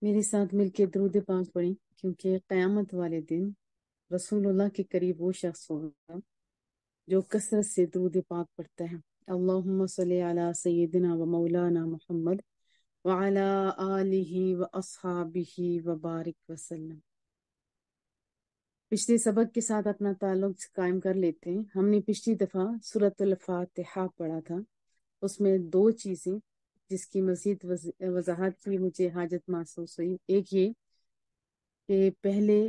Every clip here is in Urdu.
میرے ساتھ مل کے درود پاک پڑھیں، کیونکہ قیامت والے دن رسول اللہ کے قریب وہ شخص ہوگا جو کثرت سے درود پاک پڑھتا ہے۔ اللہم صلی علی سیدنا و مولانا محمد وعلی آلہ و اصحابہ و بارک وسلم۔ پچھلے سبق کے ساتھ اپنا تعلق قائم کر لیتے ہیں۔ ہم نے پچھلی دفعہ سورۃ الفاتحہ پڑھا تھا، اس میں دو چیزیں جس کی مزید وضاحت کی مجھے حاجت محسوس ہوئی۔ ایک یہ کہ پہلے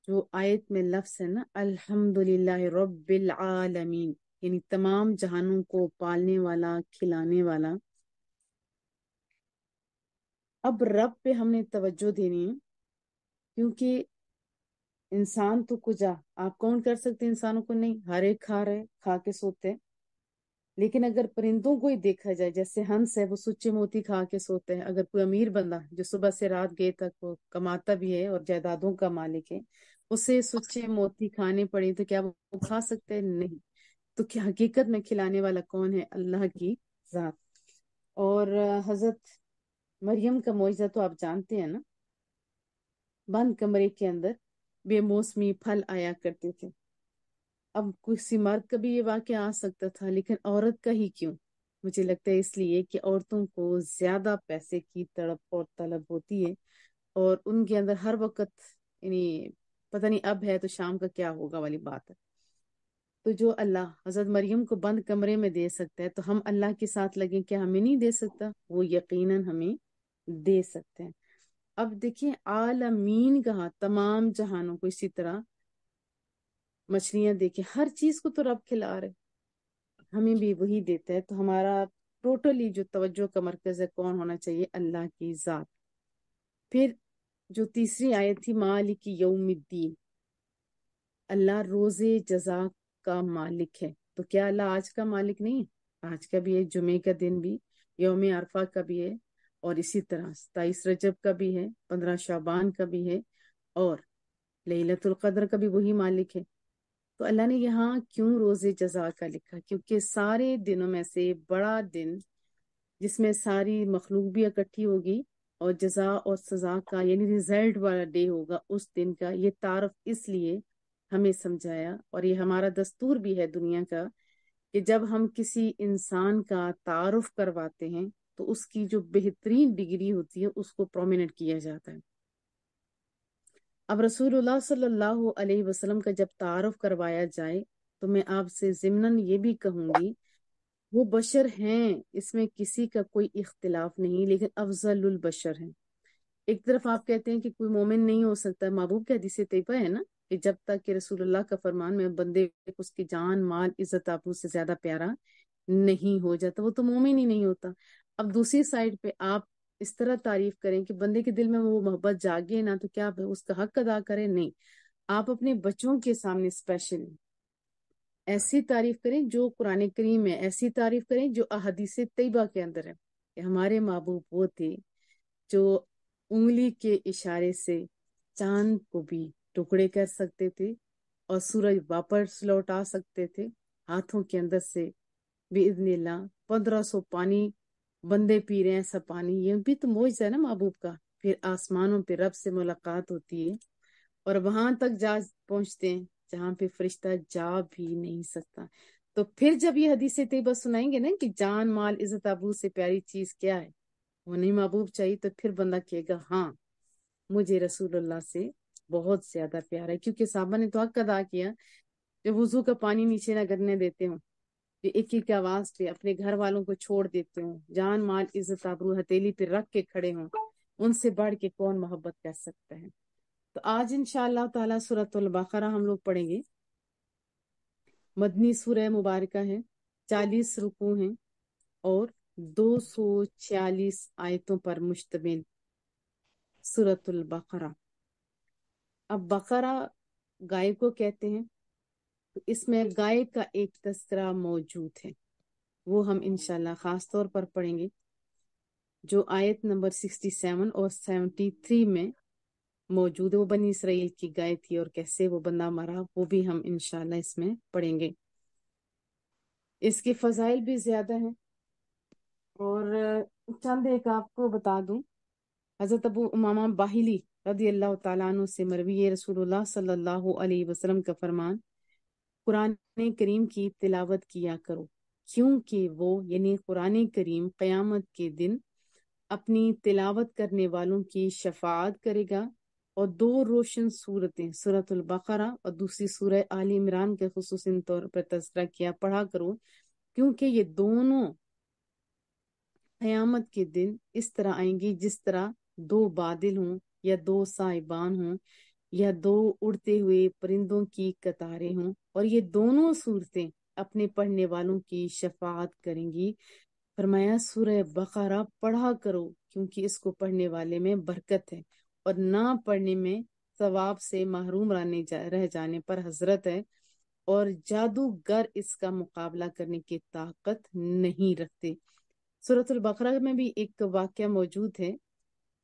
جو آیت میں لفظ ہے نا، الحمدللہ رب العالمین، یعنی تمام جہانوں کو پالنے والا، کھلانے والا۔ اب رب پہ ہم نے توجہ دینی ہے، کیونکہ انسان تو کجا آپ کون کر سکتے انسانوں کو؟ نہیں، ہر ایک کھا رہے، کھا کے سوتے۔ لیکن اگر پرندوں کو ہی دیکھا جائے، جیسے ہنس ہے وہ سچے موتی کھا کے سوتے ہیں، اگر کوئی امیر بندہ جو صبح سے رات گئے تک وہ کماتا بھی ہے اور جائیدادوں کا مالک ہے، اسے سچے موتی کھانے پڑے تو کیا وہ کھا سکتے ہیں؟ نہیں۔ تو کیا حقیقت میں کھلانے والا کون ہے؟ اللہ کی ذات۔ اور حضرت مریم کا معجزہ تو آپ جانتے ہیں نا، بند کمرے کے اندر بے موسمی پھل آیا کرتے تھے۔ اب کسی مرد کا بھی یہ واقعہ آ سکتا تھا، لیکن عورت کا ہی کیوں؟ مجھے لگتا ہے اس لیے کہ عورتوں کو زیادہ پیسے کی تڑپ اور طلب ہوتی ہے، اور ان کے اندر ہر وقت یعنی پتہ نہیں اب ہے تو شام کا کیا ہوگا والی بات ہے۔ تو جو اللہ حضرت مریم کو بند کمرے میں دے سکتا ہے، تو ہم اللہ کے ساتھ لگیں، کیا ہمیں نہیں دے سکتا؟ وہ یقیناً ہمیں دے سکتے ہیں۔ اب دیکھیں، عالمین کہا، تمام جہانوں کو، اسی طرح مچھلیاں دیکھیں، ہر چیز کو تو رب کھلا رہے، ہمیں بھی وہی دیتا ہے۔ تو ہمارا ٹوٹلی جو توجہ کا مرکز ہے کون ہونا چاہیے؟ اللہ کی ذات۔ پھر جو تیسری آیت تھی، مالک یوم الدین، اللہ روز جزا کا مالک ہے۔ تو کیا اللہ آج کا مالک نہیں ہے؟ آج کا بھی ہے، جمعے کا دن بھی، یوم عرفہ کا بھی ہے، اور اسی طرح 27 رجب کا بھی ہے، 15 شعبان کا بھی ہے، اور لیلۃ القدر کا بھی وہی مالک ہے۔ تو اللہ نے یہاں کیوں روز جزا کا لکھا؟ کیونکہ سارے دنوں میں سے بڑا دن جس میں ساری مخلوق بھی اکٹھی ہوگی اور جزا اور سزا کا یعنی ریزلٹ والا ڈے ہوگا، اس دن کا یہ تعارف اس لیے ہمیں سمجھایا، اور یہ ہمارا دستور بھی ہے دنیا کا، کہ جب ہم کسی انسان کا تعارف کرواتے ہیں تو اس کی جو بہترین ڈگری ہوتی ہے اس کو پرومیننٹ کیا جاتا ہے۔ اب رسول اللہ صلی اللہ علیہ وسلم کا جب تعارف کروایا جائے تو میں آپ سے ضمناً یہ بھی کہوں گی، وہ بشر ہیں، اس میں کسی کا کوئی اختلاف نہیں، لیکن افضل البشر ہیں۔ ایک طرف آپ کہتے ہیں کہ کوئی مومن نہیں ہو سکتا، محبوب کی حدیث طیبہ ہے نا، کہ جب تک کہ رسول اللہ کا فرمان میں بندے کو اس کی جان، مال، عزت آبرو سے زیادہ پیارا نہیں ہو جاتا، وہ تو مومن ہی نہیں ہوتا۔ اب دوسری سائڈ پہ آپ اس طرح تعریف کریں کہ بندے کے دل میں وہ محبت جاگے نا، تو کیا اس کا حق ادا کریں؟ نہیں، آپ اپنے بچوں کے سامنے اسپیشل ایسی تعریف کریں جو قرآن کریم میں، ایسی تعریف کریں جو احادیث طیبہ کے اندر ہے، کہ ہمارے محبوب وہ تھے جو انگلی کے اشارے سے چاند کو بھی ٹکڑے کر سکتے تھے اور سورج واپس لوٹا سکتے تھے ہاتھوں کے اندر سے باذن اللہ۔ 1500 پانی بندے پی رہے ہیں، ایسا پانی، یہ بھی تو معجزہ ہے نا محبوب کا۔ پھر آسمانوں پہ رب سے ملاقات ہوتی ہے اور وہاں تک جا پہنچتے ہیں جہاں پہ فرشتہ جا بھی نہیں سکتا۔ تو پھر جب یہ حدیث طیبہ سنائیں گے نا کہ جان، مال، عزت آبرو سے پیاری چیز کیا ہے، وہ نہیں محبوب چاہیے، تو پھر بندہ کہے گا ہاں مجھے رسول اللہ سے بہت زیادہ پیار ہے۔ کیونکہ صحابہ نے تو حق ادا کیا، جب وضو کا پانی نیچے نہ گرنے دیتے ہوں، کہ ایک ایک آواز پہ اپنے گھر والوں کو چھوڑ دیتے ہوں، جان، مال، عزت آبرو ہتھیلی پہ رکھ کے کھڑے ہوں، ان سے بڑھ کے کون محبت کر سکتا ہے؟ تو آج انشاءاللہ تعالی سورۃ البقرہ ہم لوگ پڑھیں گے۔ مدنی سورہ مبارکہ ہے، 40 رکوع ہیں اور 246 آیتوں پر مشتمل سورۃ البقرہ۔ اب بقرہ گائے کو کہتے ہیں، تو اس میں گائے کا ایک تذکرہ موجود ہے، وہ ہم انشاءاللہ خاص طور پر پڑھیں گے، جو آیت نمبر 67 اور 73 میں موجود ہے۔ وہ بنی اسرائیل کی گائے تھی اور کیسے وہ بندہ مرا، وہ بھی ہم انشاءاللہ اس میں پڑھیں گے۔ اس کے فضائل بھی زیادہ ہیں، اور چند ایک آپ کو بتا دوں۔ حضرت ابو امامہ باہلی رضی اللہ تعالیٰ عنہ سے مروی ہے، رسول اللہ صلی اللہ علیہ وسلم کا فرمان، قرآن کریم کی تلاوت کیا کرو، کیونکہ وہ یعنی قرآن کریم قیامت کے دن اپنی تلاوت کرنے والوں کی شفاعت کرے گا۔ اور دو روشن صورتیں سورۃ البقرہ اور دوسری سورہ آل عمران کے خصوصاً طور پر تذکرہ کیا پڑھا کرو، کیونکہ یہ دونوں قیامت کے دن اس طرح آئیں گی جس طرح دو بادل ہوں، یا دو سائبان ہوں، یا دو اڑتے ہوئے پرندوں کی قطاریں ہوں، اور یہ دونوں صورتیں اپنے پڑھنے والوں کی شفاعت کریں گی۔ فرمایا سورہ بقرہ پڑھا کرو، کیونکہ اس کو پڑھنے والے میں برکت ہے، اور نہ پڑھنے میں ثواب سے محروم رہ جانے پر حضرت ہے، اور جادوگر اس کا مقابلہ کرنے کی طاقت نہیں رکھتے۔ سورۃ البقرہ میں بھی ایک واقعہ موجود ہے،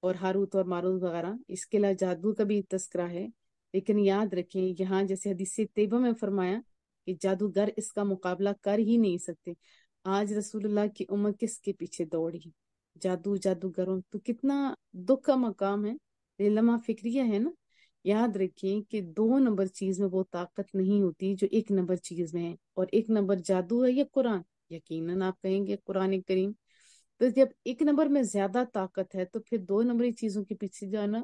اور ہاروت اور ماروت وغیرہ، اس کے علاوہ جادو کا بھی تذکرہ ہے، لیکن یاد رکھیں یہاں جیسے حدیث طیبہ میں فرمایا کہ جادوگر اس کا مقابلہ کر ہی نہیں سکتے۔ آج رسول اللہ کی امت کس کے پیچھے دوڑی؟ جادوگروں، تو کتنا دکھ کا مقام ہے، یہ لمحہ فکریہ ہے نا۔ یاد رکھیں کہ 2 نمبر چیز میں وہ طاقت نہیں ہوتی جو 1 نمبر چیز میں ہے، اور 1 نمبر جادو ہے یا قرآن؟ یقیناً آپ کہیں گے قرآن کریم۔ تو جب 1 نمبر میں زیادہ طاقت ہے تو پھر 2 نمبری چیزوں کے پیچھے جانا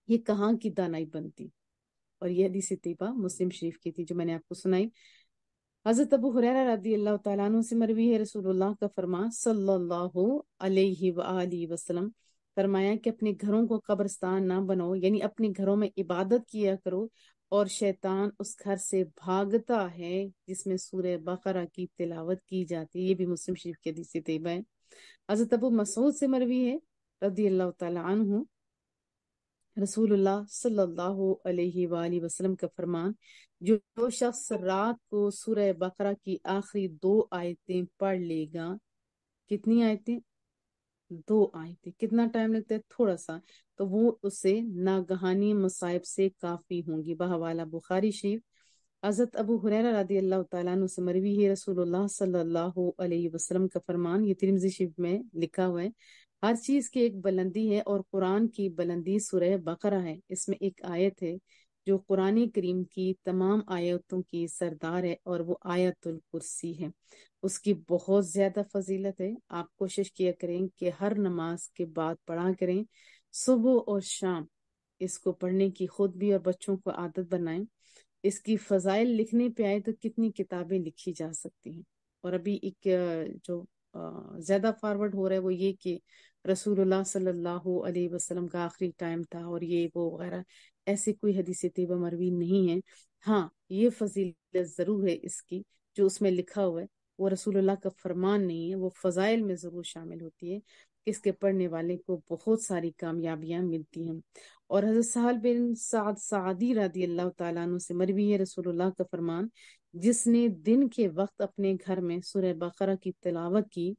یہ کہاں کی دانائی بنتی؟ اور یہ حدیث طیبہ مسلم شریف کی تھی جو میں نے آپ کو سنائی۔ حضرت ابو ہریرہ رضی اللہ تعالیٰ عنہ سے مروی ہے، رسول اللہ کا فرمان صلی اللہ علیہ وآلہ وسلم فرمایا کہ اپنے گھروں کو قبرستان نہ بناؤ، یعنی اپنے گھروں میں عبادت کیا کرو، اور شیطان اس گھر سے بھاگتا ہے جس میں سورہ بقرہ کی تلاوت کی جاتی ہے۔ یہ بھی مسلم شریف کی حدیث طیبہ ہے۔ حضرت ابو مسعود سے مروی ہے رضی اللہ تعالیٰ عنہ، رسول اللہ صلی اللہ علیہ وآلہ وسلم کا فرمان، جو شخص رات کو سورہ بقرہ کی آخری 2 آیتیں پڑھ لے گا۔ کتنی آیتیں؟ 2 آیتیں۔ کتنا ٹائم لگتا ہے؟ تھوڑا سا، تو وہ اسے ناگہانی مصائب سے کافی ہوں گی۔ بحوالہ بخاری شریف۔ حضرت ابو ہریرہ رضی اللہ تعالیٰ عنہ سے مروی ہے، رسول اللہ صلی اللہ علیہ وسلم کا فرمان، یہ ترمذی شریف میں لکھا ہوا ہے، ہر چیز کی ایک بلندی ہے، اور قرآن کی بلندی سورہ بقرہ ہے۔ اس میں ایک آیت ہے جو قرآن کریم کی تمام آیتوں کی سردار ہے، اور وہ آیت الکرسی ہے۔ اس کی بہت زیادہ فضیلت ہے۔ آپ کوشش کیا کریں کہ ہر نماز کے بعد پڑھا کریں، صبح اور شام اس کو پڑھنے کی خود بھی اور بچوں کو عادت بنائیں۔ اس کی فضائل لکھنے پہ آئے تو کتنی کتابیں لکھی جا سکتی ہیں۔ اور ابھی ایک جو زیادہ فارورڈ ہو رہا ہے وہ یہ کہ رسول اللہ صلی اللہ علیہ وسلم کا آخری ٹائم تھا، اور یہ وہ وغیرہ، ایسی کوئی حدیث طیبہ مروی نہیں ہے۔ ہاں، یہ فضیلت ضرور ہے اس کی، جو اس میں لکھا ہوا ہے وہ رسول اللہ کا فرمان نہیں ہے، وہ فضائل میں ضرور شامل ہوتی ہے، اس کے پڑھنے والے کو بہت ساری کامیابیاں ملتی ہیں۔ اور حضرت سہل بن سعد سعدی رضی اللہ تعالیٰ عنہ سے مروی ہے، رسول اللہ کا فرمان، جس نے دن کے وقت اپنے گھر میں سورہ بقرہ کی تلاوت کی،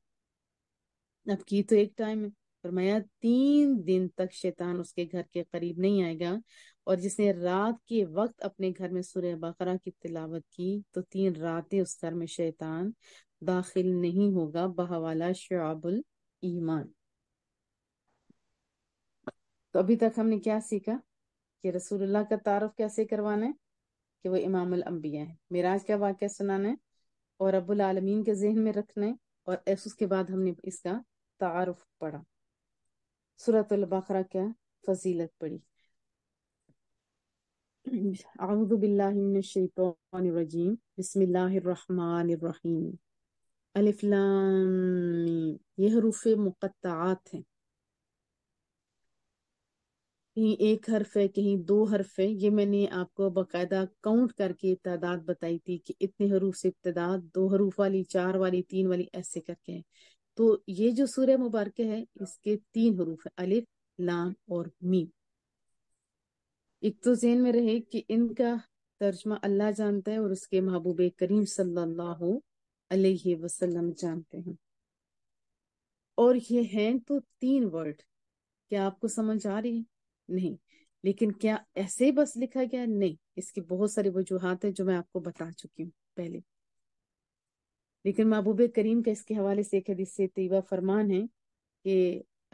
اب کی تو ایک ٹائم ہے، فرمایا 3 دن تک شیطان اس کے گھر کے قریب نہیں آئے گا، اور جس نے رات کے وقت اپنے گھر میں سورہ بقرہ کی تلاوت کی تو 3 راتیں اس گھر میں شیطان داخل نہیں ہوگا۔ بحوالہ شعب الایمان۔ تو ابھی تک ہم نے کیا سیکھا؟ کہ رسول اللہ کا تعارف کیسے کروانا ہے؟ کہ وہ امام الانبیاء ہیں، معراج کا واقعہ سنانا ہے، اور رب العالمین کے ذہن میں رکھنا ہے، اور اس کے بعد ہم نے اس کا تعارف پڑھا، سورۃ البقرہ کیا فضیلت پڑھی۔ اعوذ باللہ من الشیطان الرجیم، بسم اللہ الرحمن الرحیم، الف لام میم۔ یہ حروف مقطعات ہیں، کہیں 1 حرف ہے، کہیں 2 حرف ہے۔ یہ میں نے آپ کو باقاعدہ کاؤنٹ کر کے تعداد بتائی تھی کہ اتنے حروف سے ابتدا، 2 حروف والی، 4 والی، 3 والی، ایسے کر کے ہے۔ تو یہ جو سورہ مبارکہ ہے اس کے 3 حروف ہیں، الف، لام اور میم۔ ایک تو ذہن میں رہے کہ ان کا ترجمہ اللہ جانتا ہے، اور اس کے محبوب کریم صلی اللہ علیہ وسلم جانتے ہیں۔ اور یہ ہیں تو 3 ورڈ، کیا آپ کو سمجھ آ رہی ہے؟ نہیں، لیکن کیا ایسے بس لکھا گیا؟ نہیں، اس کی بہت ساری وجوہات ہیں جو میں آپ کو بتا چکی ہوں پہلے۔ لیکن محبوب کریم کا اس کے حوالے سے ایک حدیث طیبہ فرمان ہے کہ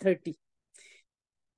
30।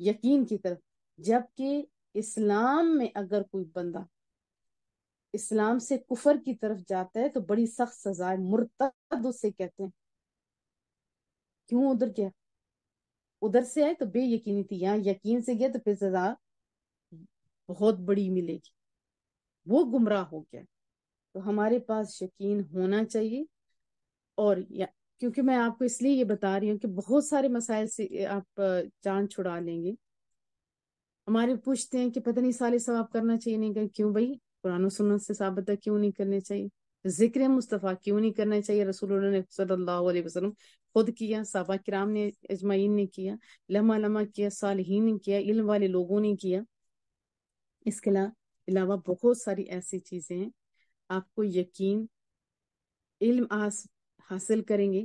یقین کی طرف. جبکہ اسلام میں اگر کوئی بندہ اسلام سے کفر کی طرف جاتا ہے تو بڑی سخت سزا ہے، مرتد اسے کہتے ہیں. کیوں ادھر کیا؟ ادھر سے آئے تو بے یقینی تھی، یہاں یقین سے گیا تو پھر سزا بہت بڑی ملے گی، وہ گمراہ ہو گیا. تو ہمارے پاس یقین ہونا چاہیے. اور کیونکہ میں آپ کو اس لیے یہ بتا رہی ہوں کہ بہت سارے مسائل سے آپ جان چھڑا لیں گے. ہمارے پوچھتے ہیں کہ پتہ نہیں سال ثواب کرنا چاہیے نہیں کہ کیوں بھائی؟ قرآن و سنت سے ثابت ہے کیوں نہیں کرنے چاہیے. ذکر مصطفیٰ کیوں نہیں کرنا چاہیے؟ رسول اللہ نے صلی اللہ علیہ وسلم خود کیا، صحابہ کرام نے اجمعین نے کیا، لمحہ لمحہ کیا، صالحین نے کیا، علم والے لوگوں نے کیا. اس کے علاوہ بہت ساری ایسی چیزیں ہیں. آپ کو یقین، علم حاصل کریں گے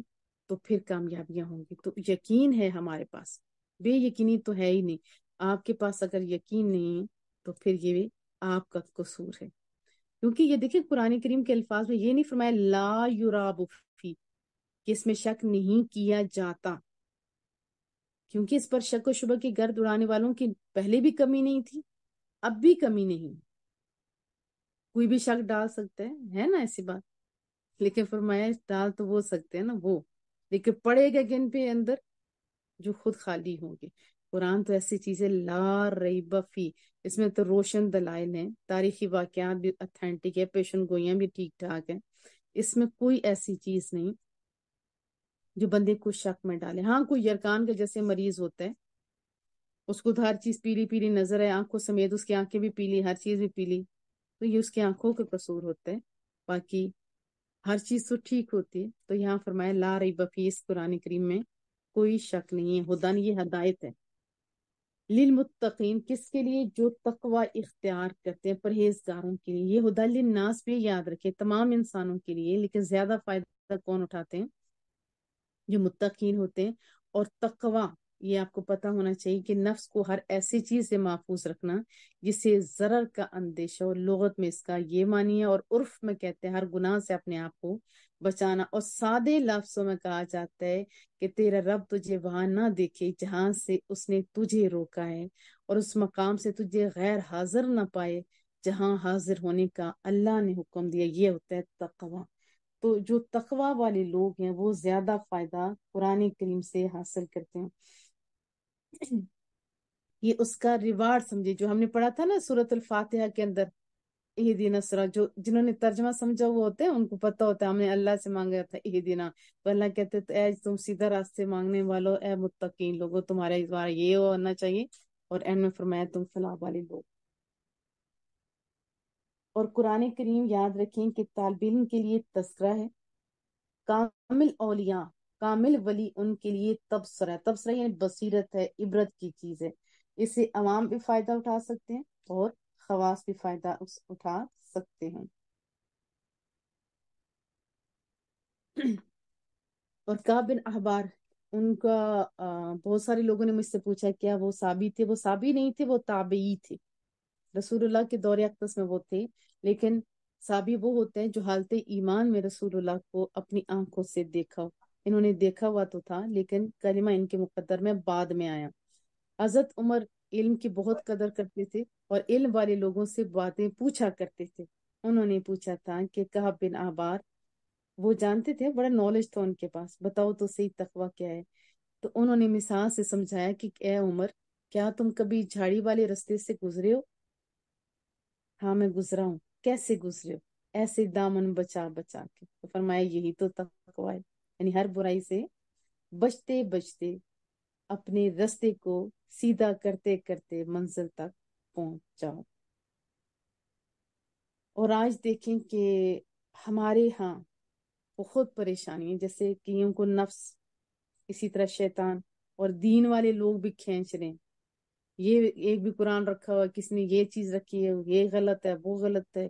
تو پھر کامیابیاں ہوں گی. تو یقین ہے ہمارے پاس، بے یقینی تو ہے ہی نہیں. آپ کے پاس اگر یقین نہیں تو پھر یہ آپ کا قصور ہے. کیونکہ یہ دیکھیں قرآن کریم کے الفاظ میں یہ نہیں فرمایا لا یراب فی، کہ اس میں شک نہیں کیا جاتا. کیونکہ اس پر شک و شبہ کی گرد اڑانے والوں کی پہلے بھی کمی نہیں تھی، اب بھی کمی نہیں. کوئی بھی شک ڈال سکتا ہے نا ایسی بات. لیکن فرمایا ڈال تو وہ سکتے ہیں نا وہ، لیکن پڑے گا کن پہ اندر؟ جو خود خالی ہوں گے. قرآن تو ایسی چیزیں لا ریب فی، اس میں تو روشن دلائل ہیں، تاریخی واقعات بھی اتھینٹک ہے، پیشن گوئیاں بھی ٹھیک ٹھاک ہیں. اس میں کوئی ایسی چیز نہیں جو بندے کو شک میں ڈالے. ہاں کوئی یرکان کا جیسے مریض ہوتا ہے، اس کو تو ہر چیز پیلی پیلی نظر ہے، آنکھوں سمیت اس کی آنکھیں بھی پیلی، ہر چیز بھی پیلی، تو یہ اس کی آنکھوں کا قصور ہوتا ہے، باقی ہر چیز تو ٹھیک ہوتی ہے. تو یہاں فرمایا لا ریب فی، اس قرآن کریم میں کوئی شک نہیں ہے. ہدن، یہ ہدایت ہے. للمتقین، کس کے لیے؟ جو تقوی اختیار کرتے ہیں، پرہیزگاروں کے لیے. یہ ہدی للناس بھی یاد رکھے، تمام انسانوں کے لیے، لیکن زیادہ فائدہ کون اٹھاتے ہیں؟ جو متقین ہوتے ہیں. اور تقوی، یہ آپ کو پتا ہونا چاہیے کہ نفس کو ہر ایسی چیز سے محفوظ رکھنا جسے ضرر کا اندیشہ، اور لغت میں اس کا یہ معنی ہے، اور عرف میں کہتے ہیں ہر گناہ سے اپنے آپ کو بچانا. اور سادے لفظوں میں کہا جاتا ہے کہ تیرا رب تجھے وہاں نہ دیکھے جہاں سے اس نے تجھے روکا ہے، اور اس مقام سے تجھے غیر حاضر نہ پائے جہاں حاضر ہونے کا اللہ نے حکم دیا. یہ ہوتا ہے تقوی. تو جو تقوی والے لوگ ہیں وہ زیادہ فائدہ قرآن کریم سے حاصل کرتے ہیں. یہ اس کا ریوارڈ سمجھے، جو ہم نے پڑھا تھا نا سورۃ الفاتحہ کے اندر، اہدینا الصراط، جو جنہوں نے ترجمہ سمجھا وہ ہوتے ہیں، ان کو پتا ہوتا ہے ہم نے اللہ سے مانگا تھا اہدینا، تو اللہ کہتے تو اے تم سیدھا راستے مانگنے والو، اے متقین لوگو، تمہارا اس بار یہ ہونا چاہیے. اور اینڈ میں فرمایا تم فلاح والے لوگ. اور قرآن کریم یاد رکھیں کہ طالب علم کے لیے تذکرہ ہے، کامل اولیاء، کامل ولی ان کے لیے تبصرہ ہے. تبصرہ یعنی بصیرت ہے، عبرت کی چیز ہے. اس سے عوام بھی فائدہ اٹھا سکتے ہیں اور خواص بھی فائدہ اٹھا سکتے ہیں. اور کعب بن احبار، ان کا بہت سارے لوگوں نے مجھ سے پوچھا کیا وہ صحابی تھے؟ وہ صحابی نہیں تھے، وہ تابعی تھے. رسول اللہ کے دور اقدس میں وہ تھے، لیکن صحابی وہ ہوتے ہیں جو حالت ایمان میں رسول اللہ کو اپنی آنکھوں سے دیکھا ہو. انہوں نے دیکھا ہوا تو تھا لیکن کلمہ ان کے مقدر میں بعد میں آیا. حضرت عمر علم کی بہت قدر کرتے تھے اور علم والے لوگوں سے باتیں پوچھا کرتے تھے. انہوں نے پوچھا تھا کہ کعب بن احبار، وہ جانتے تھے، بڑا نالج تھا ان کے پاس، بتاؤ تو صحیح تقوی کیا ہے. تو انہوں نے مثال سے سمجھایا کہ اے عمر، کیا تم کبھی جھاڑی والے رستے سے گزرے ہو؟ ہاں میں گزرا ہوں. کیسے گزرے ہو؟ ایسے دامن بچا بچا کے. تو فرمایا یہی تو تقوی ہے، یعنی ہر برائی سے بچتے بچتے اپنے رستے کو سیدھا کرتے کرتے منزل تک پہنچ جاؤ. اور آج دیکھیں کہ ہمارے ہاں بہت پریشانی ہے، جیسے کئیوں کو نفس، اسی طرح شیطان، اور دین والے لوگ بھی کھینچ رہے ہیں. یہ ایک بھی قرآن رکھا ہوا، کسی نے یہ چیز رکھی ہے، یہ غلط ہے، وہ غلط ہے،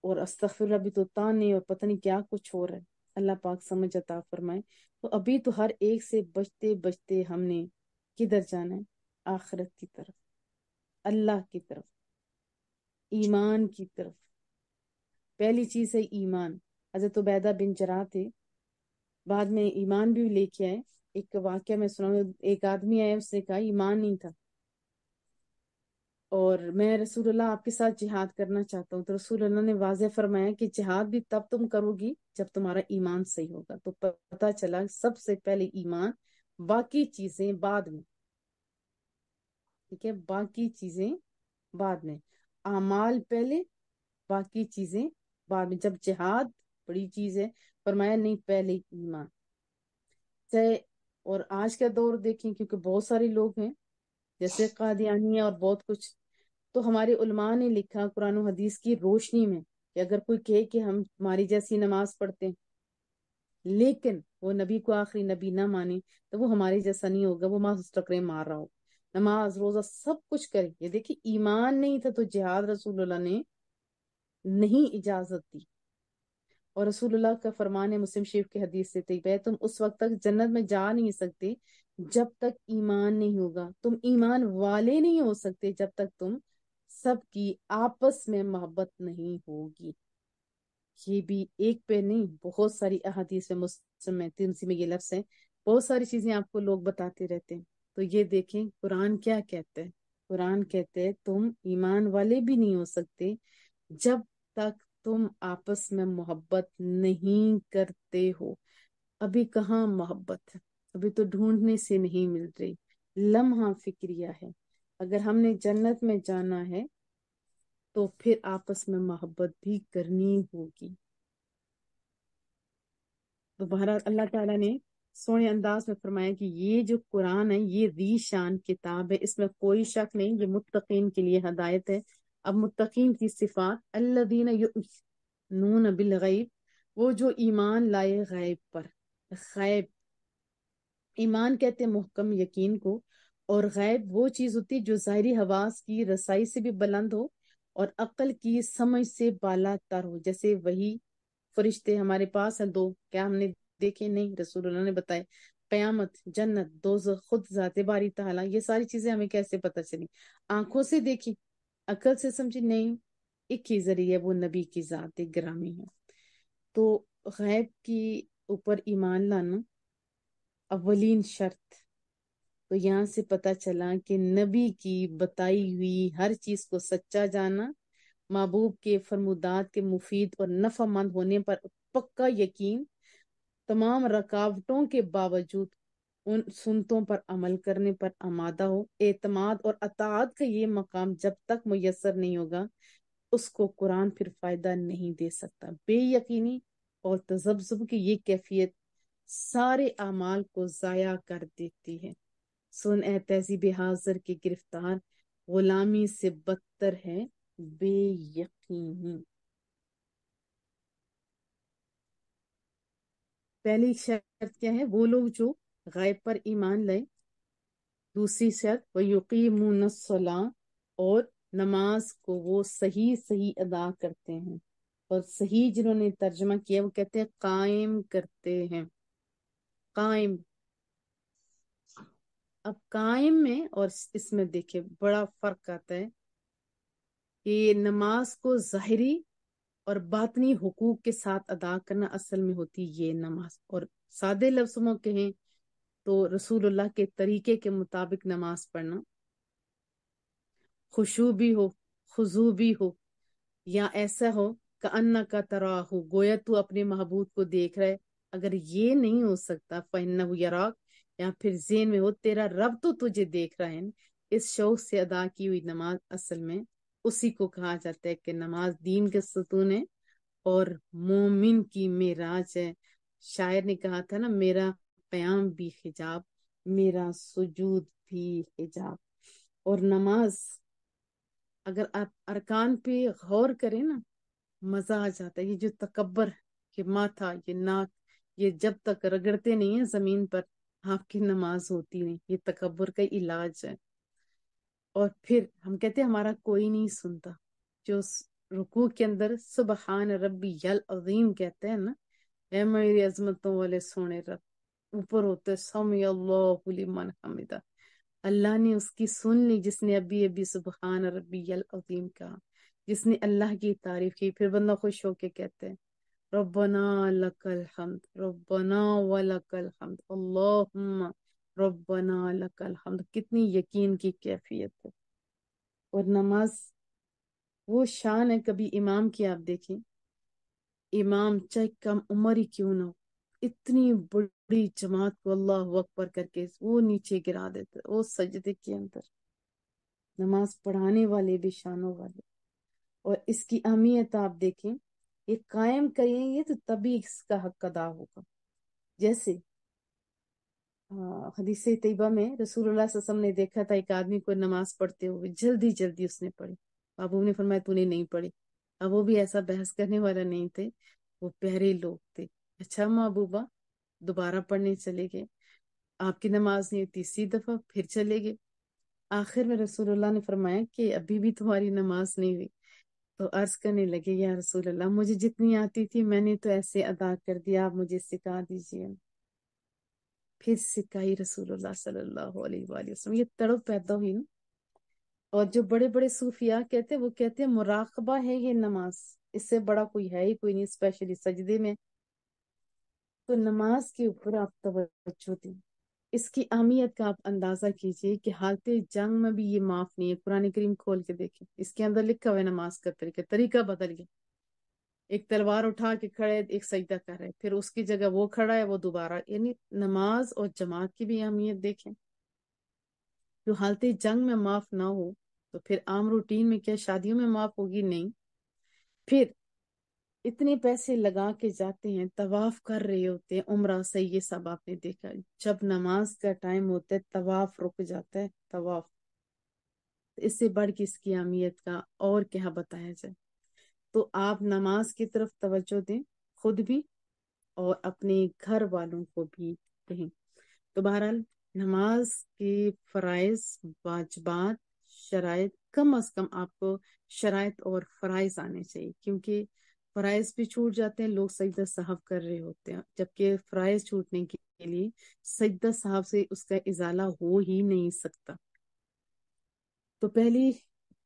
اور استغفر اللہ بھی تو تانے، اور پتہ نہیں کیا کچھ ہو رہا ہے. اللہ پاک سمجھ عطا فرمائے. تو ابھی تو ہر ایک سے بچتے بچتے ہم نے کدھر جانا ہے؟ آخرت کی طرف، اللہ کی طرف، ایمان کی طرف. پہلی چیز ہے ایمان. حضرت عبیدہ بن جراح تھے، بعد میں ایمان بھی لے کے آئے. ایک واقعہ میں سنا، ایک آدمی آیا، اس نے کہا ایمان نہیں تھا. اور میں رسول اللہ آپ کے ساتھ جہاد کرنا چاہتا ہوں، تو رسول اللہ نے واضح فرمایا کہ جہاد بھی تب تم کرو گی جب تمہارا ایمان صحیح ہوگا۔ تو پتہ چلا سب سے پہلے ایمان، باقی چیزیں بعد میں، ٹھیک ہے، باقی چیزیں بعد میں، اعمال پہلے، باقی چیزیں بعد میں۔ جب جہاد بڑی چیز ہے، فرمایا نہیں پہلے ایمان۔ چاہے اور آج کا دور دیکھیں، کیونکہ بہت سارے لوگ ہیں جیسے قادیانی اور بہت کچھ، تو ہمارے علماء نے لکھا قرآن و حدیث کی روشنی میں کہ اگر کوئی کہے کہ ہم ہماری جیسی نماز پڑھتے ہیں لیکن وہ نبی کو آخری نبی نہ مانے، تو وہ ہمارے جیسا نہیں ہوگا، وہ ماں ٹکرے مار رہا ہو، نماز روزہ سب کچھ کرے، یہ دیکھیں ایمان نہیں تھا تو جہاد رسول اللہ نے نہیں اجازت دی۔ اور رسول اللہ کا فرمان ہے مسلم شریف کی حدیث سے طیب ہے، تم اس وقت تک جنت میں جا نہیں سکتے جب تک ایمان نہیں ہوگا، تم ایمان والے نہیں ہو سکتے جب تک تم سب کی آپس میں محبت نہیں ہوگی۔ یہ بھی ایک پہ نہیں، بہت ساری احادیث میں مسلم میں ترمذی میں یہ لفظ ہے، بہت ساری چیزیں آپ کو لوگ بتاتے رہتے ہیں۔ تو یہ دیکھیں قرآن کیا کہتے ہیں، قرآن کہتے ہیں تم ایمان والے بھی نہیں ہو سکتے جب تک تم آپس میں محبت نہیں کرتے ہو۔ ابھی کہاں محبت ہے، ابھی تو ڈھونڈنے سے نہیں مل رہی، لمحہ فکریہ ہے۔ اگر ہم نے جنت میں جانا ہے تو پھر آپس میں محبت بھی کرنی ہوگی۔ تو بہرحال اللہ تعالیٰ نے سونے انداز میں فرمایا کہ یہ جو قرآن ہے یہ ذی شان کتاب ہے، اس میں کوئی شک نہیں، یہ متقین کے لیے ہدایت ہے۔ اب متقین کی صفات، الذین یؤمنون بالغیب، وہ جو ایمان لائے غیب پر۔ غیب، ایمان کہتے ہیں محکم یقین کو، اور غیب وہ چیز ہوتی ہے جو ظاہری حواس کی رسائی سے بھی بلند ہو اور عقل کی سمجھ سے بالا تر ہو۔ جیسے وہی فرشتے ہمارے پاس ہیں دو، کیا ہم نے دیکھے؟ نہیں، رسول اللہ نے بتائے۔ قیامت، جنت، دوزخ، خود ذات باری تعالیٰ، یہ ساری چیزیں ہمیں کیسے پتہ چلی؟ آنکھوں سے دیکھی، عقل سے سمجھی نہیں، ایک ہی ذریعہ، وہ نبی کی ذات گرامی ہے۔ تو غیب کی اوپر ایمان لانا اولین شرط۔ تو یہاں سے پتہ چلا کہ نبی کی بتائی ہوئی ہر چیز کو سچا جانا، محبوب کے فرمودات کے مفید اور نفع مند ہونے پر پکا یقین، تمام رکاوٹوں کے باوجود ان سنتوں پر عمل کرنے پر آمادہ ہو۔ اعتماد اور اطاعت کا یہ مقام جب تک میسر نہیں ہوگا اس کو قرآن پھر فائدہ نہیں دے سکتا۔ بے یقینی اور تذبذب کی یہ کیفیت سارے اعمال کو ضائع کر دیتی ہے۔ سن اے تہذیب حاضر کی گرفتار، غلامی سے بدتر ہے بے یقینی۔ پہلی شرط کیا ہے؟ وہ لوگ جو غیب پر ایمان لائے۔ دوسری شرط وَيُقِيمُونَ الصَّلَاةَ، اور نماز کو وہ صحیح صحیح ادا کرتے ہیں، اور صحیح جنہوں نے ترجمہ کیا وہ کہتے ہیں قائم کرتے ہیں۔ قائم، اب قائم میں اور اس میں دیکھیں بڑا فرق آتا ہے کہ نماز کو ظاہری اور باطنی حقوق کے ساتھ ادا کرنا اصل میں ہوتی یہ نماز، اور سادے لفظوں میں کہیں تو رسول اللہ کے طریقے کے مطابق نماز پڑھنا، خشوع بھی ہو، خضوع بھی ہو، یا ایسا ہو کہ انا کا تراہ ہو، گویا تو اپنے محبوب کو دیکھ رہے۔ اگر یہ نہیں ہو سکتا فَإِنَّهُ يَرَاكَ، یا پھر ذہن میں ہو تیرا رب تو تجھے دیکھ رہا ہے۔ اس شوق سے ادا کی ہوئی نماز اصل میں اسی کو کہا جاتا ہے کہ نماز دین کے ستون ہے اور مومن کی معراج ہے۔ شاعر نے کہا تھا نا، میرا قیام بھی حجاب، میرا سجود بھی حجاب۔ اور نماز اگر آپ ارکان پہ غور کریں نا، مزہ آ جاتا ہے۔ یہ جو تکبر، یہ ماتھا، یہ ناک، یہ جب تک رگڑتے نہیں ہیں زمین پر آپ کی نماز ہوتی نہیں، یہ تکبر کا علاج ہے۔ اور پھر ہم کہتے ہیں ہمارا کوئی نہیں سنتا، جو رکوع کے اندر سبحان ربی العظیم کہتے ہیں نا، اے میری عظمتوں والے سونے رب، اوپر ہوتے سمی اللہ لمن حمدہ، اللہ نے اس کی سن لی جس نے ابھی ابھی سبحان ربی العظیم کہا، جس نے اللہ کی تعریف کی۔ پھر بندہ خوش ہو کے کہتے ہیں ربنا لک الحمد، ربنا ولک الحمد، اللہم ربنا لک الحمد۔ کتنی یقین کی کیفیت ہے۔ اور نماز وہ شان ہے کبھی امام کی، آپ دیکھیں امام چاہے کم عمر ہی کیوں نہ ہو، اتنی بڑی جماعت کو اللہ اکبر کر کے وہ نیچے گرا دیتا وہ سجدے کے اندر، نماز پڑھانے والے بھی شانوں والے۔ اور اس کی اہمیت آپ دیکھیں، یہ قائم کریں گے تو تبھی اس کا حق ادا ہوگا۔ جیسے حدیث طیبہ میں رسول اللہ صلی اللہ علیہ وسلم نے دیکھا تھا ایک آدمی کو نماز پڑھتے ہوئے، جلدی جلدی اس نے پڑھی، ابو نے فرمایا تو نے نہیں پڑھی، اب وہ بھی ایسا بحث کرنے والا نہیں تھے، وہ پیارے لوگ تھے، اچھا محبوبہ دوبارہ پڑھنے چلے گئے، آپ کی نماز نہیں، تیسری دفعہ پھر چلے گئے، آخر میں رسول اللہ نے فرمایا کہ ابھی بھی تمہاری نماز نہیں ہوئی، تو عرض کرنے لگے یا رسول اللہ مجھے جتنی آتی تھی میں نے تو ایسے ادا کر دیا، آپ مجھے سکھا دیجیے۔ پھر سکھائی رسول اللہ صلی اللہ علیہ وآلہ وسلم، یہ تڑپ پیدا ہوئی نا۔ اور جو بڑے بڑے صوفیاء کہتے ہیں، وہ کہتے ہیں مراقبہ ہے یہ نماز، اس سے بڑا کوئی ہے ہی کوئی نہیں، اسپیشلی سجدے میں۔ تو نماز کے اوپر آپ توجہ دیں، اس کی اہمیت کا آپ اندازہ کیجئے کہ حالت جنگ میں بھی یہ معاف نہیں ہے۔ قرآن کریم کھول کے دیکھیں، اس کے اندر لکھا ہوا ہے نماز کا طریقہ بدل گیا، ایک تلوار اٹھا کے کھڑے ایک سجدہ کر رہے، پھر اس کی جگہ وہ کھڑا ہے وہ دوبارہ، یعنی نماز اور جماعت کی بھی اہمیت دیکھیں۔ جو حالت جنگ میں معاف نہ ہو تو پھر عام روٹین میں کیا شادیوں میں معاف ہوگی؟ نہیں۔ پھر اتنے پیسے لگا کے جاتے ہیں، طواف کر رہے ہوتے ہیں، عمرہ سے یہ سب آپ نے دیکھا، جب نماز کا ٹائم ہوتا ہے طواف رک جاتا ہے، طواف، اس سے بڑھ کے اس کی اہمیت کا اور کیا بتایا جائے۔ تو آپ نماز کی طرف توجہ دیں، خود بھی اور اپنے گھر والوں کو بھی کہیں۔ تو بہرحال نماز کے فرائض، واجبات، شرائط، کم از کم آپ کو شرائط اور فرائض آنے چاہیے، کیونکہ فرائض بھی چھوٹ جاتے ہیں، لوگ سجدہ صاحب کر رہے ہوتے ہیں، جبکہ فرائض چھوٹنے کے لیے سجدہ صاحب سے اس کا ازالہ ہو ہی نہیں سکتا۔ تو پہلی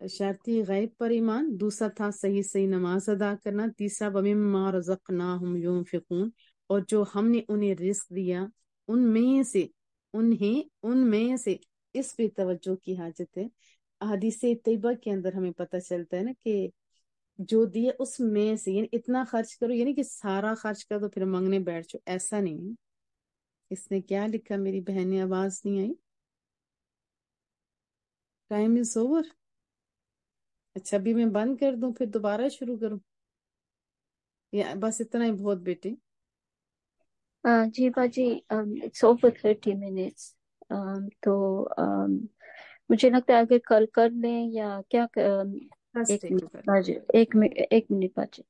شرط غیب پر ایمان، دوسرا تھا صحیح نماز ادا کرنا، تیسرا وَمِمَّا رَزَقْنَاهُمْ يُنْفِقُونَ، اور جو ہم نے انہیں رزق دیا ان میں سے اس پہ توجہ کی حاجت ہے۔ احادیث طیبہ کے اندر ہمیں پتہ چلتا ہے نا کہ جو دیے اس میں سے، یعنی اتنا خرچ کرو، یعنی کہ سارا خرچ کر دو پھر مانگنے بیٹھ جاؤ، ایسا نہیں ہے۔ اس نے کیا لکھا؟ میری بہن نے آواز نہیں آئی، ٹائم از اوور۔ اچھا ابھی میں بند کر دوں پھر دوبارہ شروع کروں، یا بس اتنا ہی بہت بیٹے؟ جی باجی، اٹس اوور 30 منٹس، تو مجھے لگتا ہے اگر کل کر لیں یا کیا، بس ایک ٹھیک منٹ ہے، باجی، ایک منٹ باجی۔